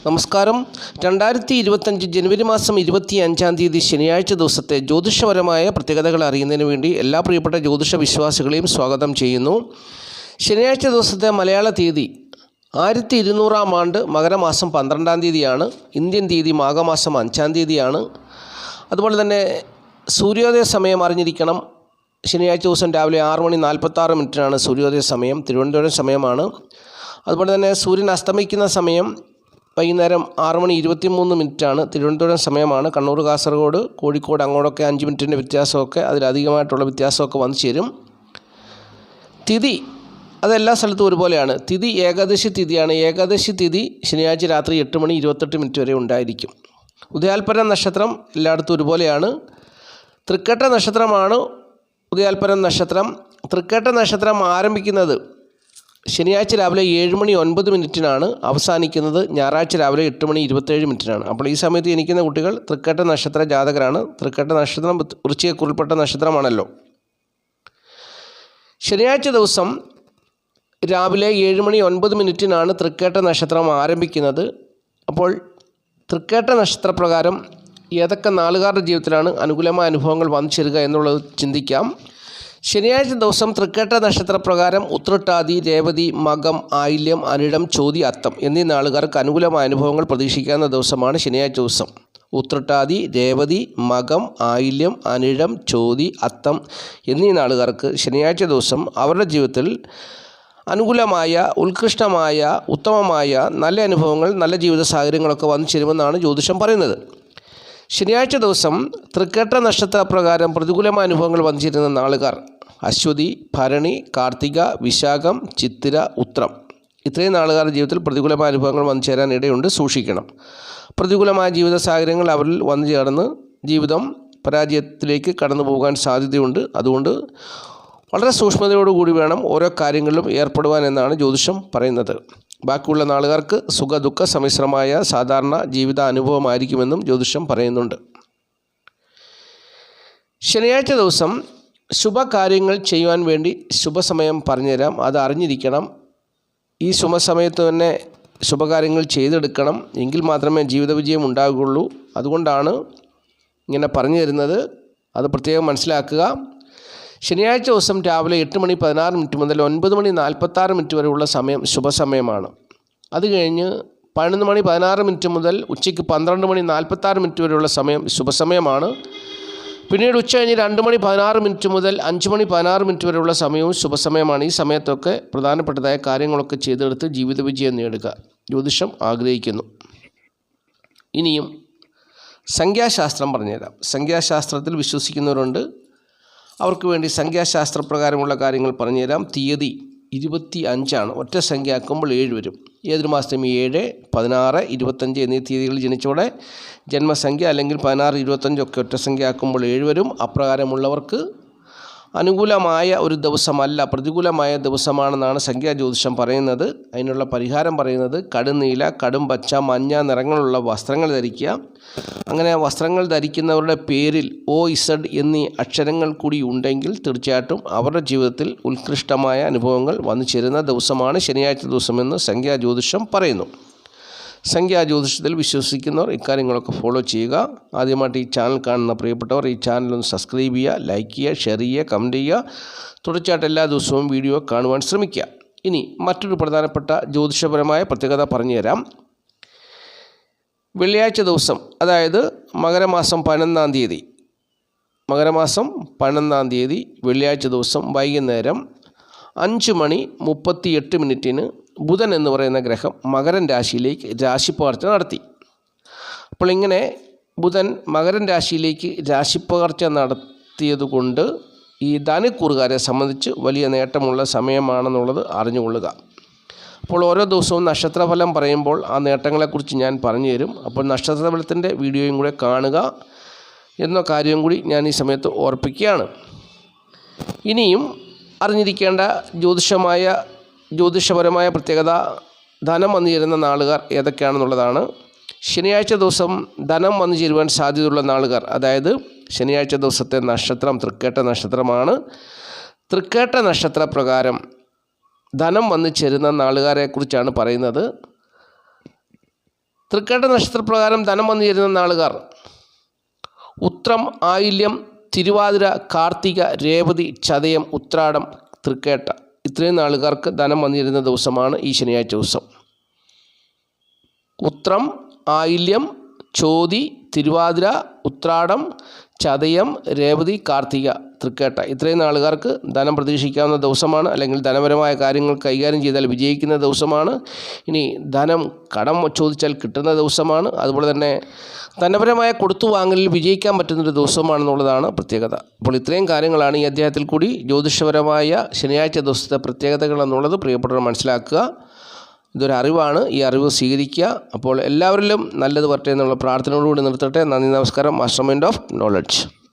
നമസ്കാരം. 2025 ജനുവരി മാസം 25-ാം തീയതി ശനിയാഴ്ച ദിവസത്തെ ജ്യോതിഷപരമായ പ്രത്യേകതകൾ അറിയുന്നതിന് വേണ്ടി എല്ലാ പ്രിയപ്പെട്ട ജ്യോതിഷ വിശ്വാസികളെയും സ്വാഗതം ചെയ്യുന്നു. ശനിയാഴ്ച ദിവസത്തെ മലയാള തീയതി 1200-ാം ആണ്ട് മകരമാസം 12-ാം തീയതിയാണ്. ഇന്ത്യൻ തീയതി മാഘമാസം 5-ാം തീയതിയാണ്. അതുപോലെ തന്നെ സൂര്യോദയ സമയം അറിഞ്ഞിരിക്കണം. ശനിയാഴ്ച ദിവസം രാവിലെ 6:46 സൂര്യോദയ സമയം, തിരുവനന്തപുരം സമയമാണ്. അതുപോലെ തന്നെ സൂര്യൻ അസ്തമിക്കുന്ന സമയം വൈകുന്നേരം 6:23 തിരുവനന്തപുരം സമയമാണ്. കണ്ണൂർ, കാസർഗോഡ്, കോഴിക്കോട് അങ്ങോട്ടൊക്കെ 5 മിനിറ്റിൻ്റെ വ്യത്യാസമൊക്കെ അതിലധികമായിട്ടുള്ള വ്യത്യാസമൊക്കെ വന്നു ചേരും. തിഥി അതെല്ലാ സ്ഥലത്തും ഒരുപോലെയാണ്. തിഥി ഏകാദശി തിഥിയാണ്. ഏകാദശി തിഥി ശനിയാഴ്ച രാത്രി 8:28 വരെ ഉണ്ടായിരിക്കും. ഉദയാൽപരം നക്ഷത്രം എല്ലായിടത്തും ഒരുപോലെയാണ്. തൃക്കേട്ട നക്ഷത്രമാണ് ഉദയാൽപരം നക്ഷത്രം. തൃക്കേട്ട നക്ഷത്രം ആരംഭിക്കുന്നത് ശനിയാഴ്ച രാവിലെ 7:09 അവസാനിക്കുന്നത് ഞായറാഴ്ച രാവിലെ 8:27 അപ്പോൾ ഈ സമയത്ത് ജനിക്കുന്ന കുട്ടികൾ തൃക്കേട്ട നക്ഷത്ര ജാതകരാണ്. തൃക്കേട്ട നക്ഷത്രം വൃശ്ചികക്കുറിൽപ്പെട്ട നക്ഷത്രമാണല്ലോ. ശനിയാഴ്ച ദിവസം രാവിലെ 7:09 തൃക്കേട്ട നക്ഷത്രം ആരംഭിക്കുന്നത്. അപ്പോൾ തൃക്കേട്ട നക്ഷത്രപ്രകാരം ഏതൊക്കെ നാളുകാരുടെ ജീവിതത്തിലാണ് അനുകൂലമായ അനുഭവങ്ങൾ വന്നു ചേരുക എന്നുള്ളത് ചിന്തിക്കാം. ശനിയാഴ്ച ദിവസം തൃക്കേട്ട നക്ഷത്രപ്രകാരം ഉത്രട്ടാതി, രേവതി, മകം, ആയില്യം, അനിഴം, ചോതി, അത്തം എന്നീ നാളുകാർക്ക് അനുകൂലമായ അനുഭവങ്ങൾ പ്രതീക്ഷിക്കാവുന്ന ദിവസമാണ് ശനിയാഴ്ച ദിവസം. ഉത്രട്ടാതി, രേവതി, മകം, ആയില്യം, അനിഴം, ചോതി, അത്തം എന്നീ നാളുകാർക്ക് ശനിയാഴ്ച ദിവസം അവരുടെ ജീവിതത്തിൽ അനുകൂലമായ, ഉത്കൃഷ്ടമായ, ഉത്തമമായ നല്ല അനുഭവങ്ങൾ, നല്ല ജീവിത സാഹചര്യങ്ങളൊക്കെ വന്നു ചേരുമെന്നാണ് ജ്യോതിഷം പറയുന്നത്. ശനിയാഴ്ച ദിവസം തൃക്കേട്ട നക്ഷത്രപ്രകാരം പ്രതികൂലമായ അനുഭവങ്ങൾ വന്നു ചേരുന്ന നാളുകാർ അശ്വതി, ഭരണി, കാർത്തിക, വിശാഖം, ചിത്തിര, ഉത്രം ഇത്രയും നാളുകാരുടെ ജീവിതത്തിൽ പ്രതികൂലമായ അനുഭവങ്ങൾ വന്നു ചേരാൻ ഇടയുണ്ട്. സൂക്ഷിക്കണം. പ്രതികൂലമായ ജീവിത സാഹചര്യങ്ങൾ അവരിൽ വന്നു ചേർന്ന് ജീവിതം പരാജയത്തിലേക്ക് കടന്നു പോകാൻ സാധ്യതയുണ്ട്. അതുകൊണ്ട് വളരെ സൂക്ഷ്മതയോടുകൂടി വേണം ഓരോ കാര്യങ്ങളിലും ഏർപ്പെടുവാൻ എന്നാണ് ജ്യോതിഷം പറയുന്നത്. ബാക്കിയുള്ള നാളുകാർക്ക് സുഖദുഃഖ സമ്മിശ്രമായ സാധാരണ ജീവിത അനുഭവമായിരിക്കുമെന്നും ജ്യോതിഷം പറയുന്നുണ്ട്. ശനിയാഴ്ച ദിവസം ശുഭകാര്യങ്ങൾ ചെയ്യുവാൻ വേണ്ടി ശുഭസമയം പറഞ്ഞുതരാം. അത് അറിഞ്ഞിരിക്കണം. ഈ ശുഭസമയത്ത് തന്നെ ശുഭകാര്യങ്ങൾ ചെയ്തെടുക്കണം. എങ്കിൽ മാത്രമേ ജീവിത വിജയം ഉണ്ടാകുകയുള്ളൂ. അതുകൊണ്ടാണ് ഇങ്ങനെ പറഞ്ഞു തരുന്നത്. അത് പ്രത്യേകം മനസ്സിലാക്കുക. ശനിയാഴ്ച ദിവസം രാവിലെ 8:16 മുതൽ 9:46 വരെയുള്ള സമയം ശുഭസമയമാണ്. അത് കഴിഞ്ഞ് 11:16 മുതൽ ഉച്ചയ്ക്ക് 12:46 വരെയുള്ള സമയം ശുഭസമയമാണ്. പിന്നീട് ഉച്ച കഴിഞ്ഞ് 2:16 മുതൽ 5:16 വരെയുള്ള സമയവും ശുഭസമയമാണ്. ഈ സമയത്തൊക്കെ പ്രധാനപ്പെട്ടതായ കാര്യങ്ങളൊക്കെ ചെയ്തെടുത്ത് ജീവിത വിജയം നേടുക ജ്യോതിഷം ആഗ്രഹിക്കുന്നു. ഇനിയും സംഖ്യാശാസ്ത്രം പറഞ്ഞുതരാം. സംഖ്യാശാസ്ത്രത്തിൽ വിശ്വസിക്കുന്നവരുണ്ട്. അവർക്ക് വേണ്ടി സംഖ്യാശാസ്ത്രപ്രകാരമുള്ള കാര്യങ്ങൾ പറഞ്ഞുതരാം. തീയതി 25 ഒറ്റ സംഖ്യ ആക്കുമ്പോൾ 7 വരും. ഏതൊരു മാസത്തെയും 7, 16, 25 എന്നീ തീയതികളിൽ ജനിച്ചോടെ ജന്മസംഖ്യ അല്ലെങ്കിൽ 16, 25 ഒക്കെ ഒറ്റ സംഖ്യ ആക്കുമ്പോൾ 7 വരും. അപ്രകാരമുള്ളവർക്ക് അനുകൂലമായ ഒരു ദിവസമല്ല, പ്രതികൂലമായ ദിവസമാണെന്നാണ് സംഖ്യാജ്യോതിഷം പറയുന്നത്. അതിനുള്ള പരിഹാരം പറയുന്നത് കടുനീല, കടും പച്ച, മഞ്ഞ നിറങ്ങളുള്ള വസ്ത്രങ്ങൾ ധരിക്കുക. അങ്ങനെ വസ്ത്രങ്ങൾ ധരിക്കുന്നവരുടെ പേരിൽ OZ എന്നീ അക്ഷരങ്ങൾ കൂടി ഉണ്ടെങ്കിൽ തീർച്ചയായിട്ടും അവരുടെ ജീവിതത്തിൽ ഉത്കൃഷ്ടമായ അനുഭവങ്ങൾ വന്നു ചേരുന്ന ദിവസമാണ് ശനിയാഴ്ച ദിവസമെന്ന് സംഖ്യാജ്യോതിഷം പറയുന്നു. സംഖ്യാജ്യോതിഷത്തിൽ വിശ്വസിക്കുന്നവർ ഇക്കാര്യങ്ങളൊക്കെ ഫോളോ ചെയ്യുക. ആദ്യമായിട്ട് ഈ ചാനൽ കാണുന്ന പ്രിയപ്പെട്ടവർ ഈ ചാനലൊന്ന് സബ്സ്ക്രൈബ് ചെയ്യുക, ലൈക്ക് ചെയ്യുക, ഷെയർ ചെയ്യുക, കമൻറ്റ് ചെയ്യുക. തുടർച്ചയായിട്ട് എല്ലാ ദിവസവും വീഡിയോ കാണുവാൻ ശ്രമിക്കുക. ഇനി മറ്റൊരു പ്രധാനപ്പെട്ട ജ്യോതിഷപരമായ പ്രത്യേകത പറഞ്ഞുതരാം. വെള്ളിയാഴ്ച ദിവസം, അതായത് മകരമാസം 11 തീയതി വെള്ളിയാഴ്ച ദിവസം വൈകുന്നേരം 5:38 ബുധൻ എന്ന് പറയുന്ന ഗ്രഹം മകരൻ രാശിയിലേക്ക് രാശിപ്പകർച്ച നടത്തി. അപ്പോൾ ഇങ്ങനെ ബുധൻ മകരൻ രാശിയിലേക്ക് രാശിപ്പകർച്ച നടത്തിയതുകൊണ്ട് ഈ ധനുക്കൂറുകാരെ സംബന്ധിച്ച് വലിയ നേട്ടമുള്ള സമയമാണെന്നുള്ളത് അറിഞ്ഞുകൊള്ളുക. അപ്പോൾ ഓരോ ദിവസവും നക്ഷത്രഫലം പറയുമ്പോൾ ആ നേട്ടങ്ങളെക്കുറിച്ച് ഞാൻ പറഞ്ഞു തരും. അപ്പോൾ നക്ഷത്രഫലത്തിൻ്റെ വീഡിയോയും കൂടെ കാണുക എന്ന കാര്യം കൂടി ഞാൻ ഈ സമയത്ത് ഓർപ്പിക്കുകയാണ്. ഇനിയും അറിഞ്ഞിരിക്കേണ്ട ജ്യോതിഷപരമായ പ്രത്യേകത ധനം വന്നു ചേരുന്ന നാളുകാർ ഏതൊക്കെയാണെന്നുള്ളതാണ്. ശനിയാഴ്ച ദിവസം ധനം വന്നു ചേരുവാൻ സാധ്യതയുള്ള നാളുകാർ, അതായത് ശനിയാഴ്ച ദിവസത്തെ നക്ഷത്രം തൃക്കേട്ട നക്ഷത്രമാണ്. തൃക്കേട്ട നക്ഷത്രപ്രകാരം ധനം വന്നു ചേരുന്ന നാളുകാരെക്കുറിച്ചാണ് പറയുന്നത്. തൃക്കേട്ട നക്ഷത്രപ്രകാരം ധനം വന്നു ചേരുന്ന നാളുകാർ ഉത്രം, ആയില്യം, തിരുവാതിര, കാർത്തിക, രേവതി, ചതയം, ഉത്രാടം, തൃക്കേട്ട ഇത്രയും നാളുകാർക്ക് ധനം വന്നിരുന്ന ദിവസമാണ് ഈ ശനിയാഴ്ച ദിവസം. ഉത്രം, ആയില്യം, ചോതി, തിരുവാതിര, ഉത്രാടം, ചതയം, രേവതി, കാർത്തിക, തൃക്കേട്ട ഇത്രയും നാളുകാർക്ക് ധനം പ്രതീക്ഷിക്കാവുന്ന ദിവസമാണ്. അല്ലെങ്കിൽ ധനപരമായ കാര്യങ്ങൾ കൈകാര്യം ചെയ്താൽ വിജയിക്കുന്ന ദിവസമാണ്. ഇനി ധനം കടം ചോദിച്ചാൽ കിട്ടുന്ന ദിവസമാണ്. അതുപോലെ തന്നെ ധനപരമായ കൊടുത്തുവാങ്ങലിൽ വിജയിക്കാൻ പറ്റുന്നൊരു ദിവസമാണെന്നുള്ളതാണ് പ്രത്യേകത. അപ്പോൾ ഇത്രയും കാര്യങ്ങളാണ് ഈ അധ്യായത്തിൽ കൂടി ജ്യോതിഷപരമായ ശനിയാഴ്ച ദിവസത്തെ പ്രത്യേകതകൾ എന്നുള്ളത് പ്രിയപ്പെട്ടവർ മനസ്സിലാക്കുക. ഇതൊരു അറിവാണ്, ഈ അറിവ് സ്വീകരിക്കുക. അപ്പോൾ എല്ലാവരിലും നല്ലത് വരട്ടെ എന്നുള്ള പ്രാർത്ഥനയോടുകൂടി നിർത്തട്ടെ. നന്ദി, നമസ്കാരം. Master mind of knowledge.